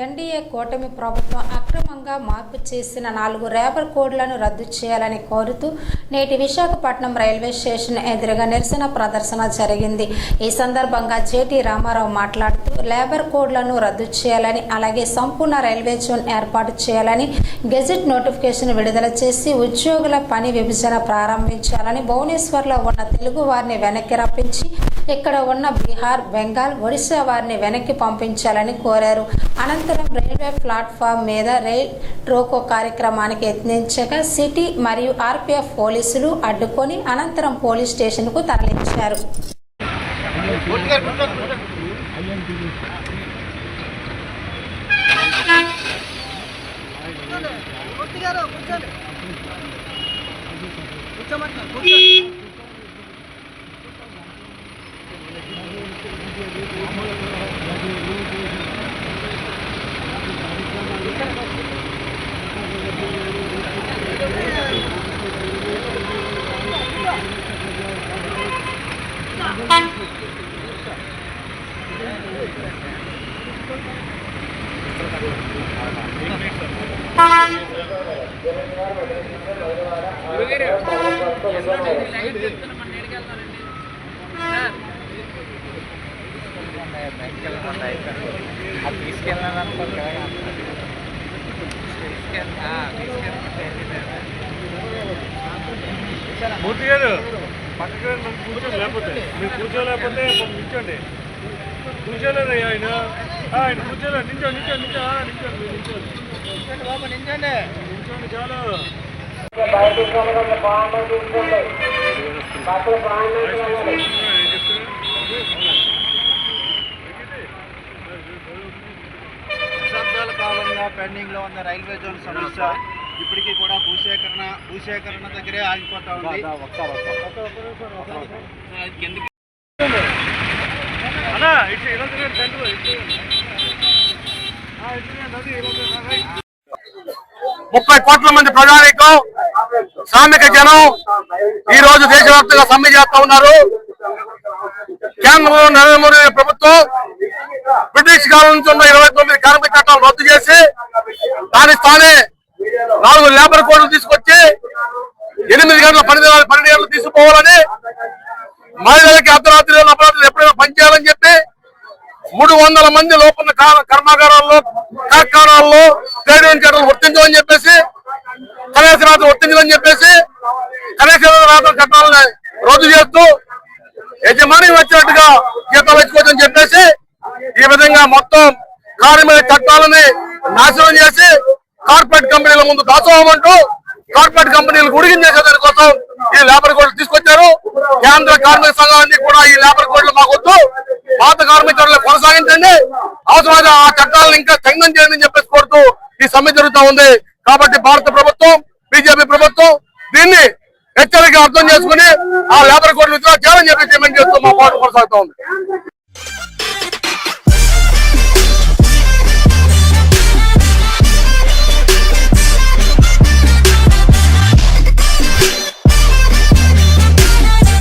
NDA కూటమి ప్రభుత్వం అక్రమంగా మార్పు చేసిన 4 లేబర్ కోడ్లను రద్దు చేయాలని కోరుతూ నేటి విశాఖపట్నం రైల్వే స్టేషన్ ఎదురుగా నిరసన ప్రదర్శన జరిగింది. ఈ సందర్భంగా జేటీ రామారావు మాట్లాడుతూ లేబర్ కోడ్లను రద్దు చేయాలని, అలాగే సంపూర్ణ రైల్వే జోన్ ఏర్పాటు చేయాలని, గెజెట్ నోటిఫికేషన్ విడుదల చేసి ఉద్యోగుల పని విభజన ప్రారంభించాలని, భువనేశ్వర్లో ఉన్న తెలుగు వారిని వెనక్కి రప్పించి ఇక్కడ ఉన్న బీహార్, బెంగాల్, ఒడిశా వారిని వెనక్కి పంపించాలని కోరారు. అనంతరం రైల్వే ప్లాట్ఫామ్ మీద రైల్ ట్రోకో కార్యక్రమానికి యత్నించగా సిటీ మరియు ఆర్పీఎఫ్ పోలీసులు అడ్డుకొని అనంతరం పోలీస్ స్టేషన్కు తరలించారు. మూర్తి గారు పక్కన కూర్చోలేకపోతే మీరు కూర్చోలేకపోతే నిల్చోండి. కూర్చోలేదు ఆయన కూర్చోలేదు. నిల్చోండి బాబు, నిల్చోండి చాలు. దశాబ్దాల కాలంగా పెండింగ్ లో ఉన్న రైల్వే జోన్ సమస్య ఇప్పటికీ కూడా భూసేకరణ దగ్గరే ఆగిపోతా ఉంది. ముప్పై కోట్ల మంది ప్రజానీకం, శ్రామిక జనం ఈ రోజు దేశవ్యాప్తంగా సమ్మె చేస్తా ఉన్నారు. కేంద్రంలో నరేంద్ర మోదీ ప్రభుత్వం బ్రిటిష్ కాలం నుంచి ఉన్న 29 కార్మిక చట్టాలు రద్దు చేసి దాని స్థానే 4 లేబర్ కోడ్లు తీసుకొచ్చి 8 గంటల 12 గంటలు తీసుకుపోవాలని, మహిళలకి అర్ధరాత్రి అపరాత్రులు ఎప్పుడైనా పనిచేయాలని చెప్పి 300 మంది లోపల కర్మాగారాల్లో, కార్ఖానాల్లో ట్రేడ్ యూనియన్ చట్టాలు వర్తించమని చెప్పేసి, కనీస రాత్రి వర్తించమని చెప్పేసి కనీస రాత్రి చట్టాలను రద్దు చేస్తూ యజమాని వచ్చినట్టుగా జీతాలు ఇచ్చుకోవచ్చని చెప్పేసి ఈ విధంగా మొత్తం కార్మిక చట్టాలని నాశనం చేసి కార్పొరేట్ కంపెనీల ముందు దాచోమంటూ కార్పొరేట్ కంపెనీలు ఉడిగించేసే దానికోసం ఈ లేబర్ కోడ్లు తీసుకొచ్చారు. కేంద్ర కార్మిక సంఘాన్ని కూడా ఈ లేబర్ కోడ్లు మాకొద్దు, పాత కార్మికులను కొనసాగించండి, అవసరమైన ఆ చట్టాలను ఇంకా సంఘం చేయండి అని చెప్పేసి కోరుతూ ఈ సమ్మె జరుగుతూ ఉంది. కాబట్టి భారత ప్రభుత్వం, బీజేపీ ప్రభుత్వం దీన్ని హెచ్చరిక అర్థం చేసుకుని ఆ లేబర్ కోడ్లు విత్డ్రా చేయాలని చెప్పి డిమాండ్ చేస్తూ మా పాటు కొనసాగుతూ ఉంది.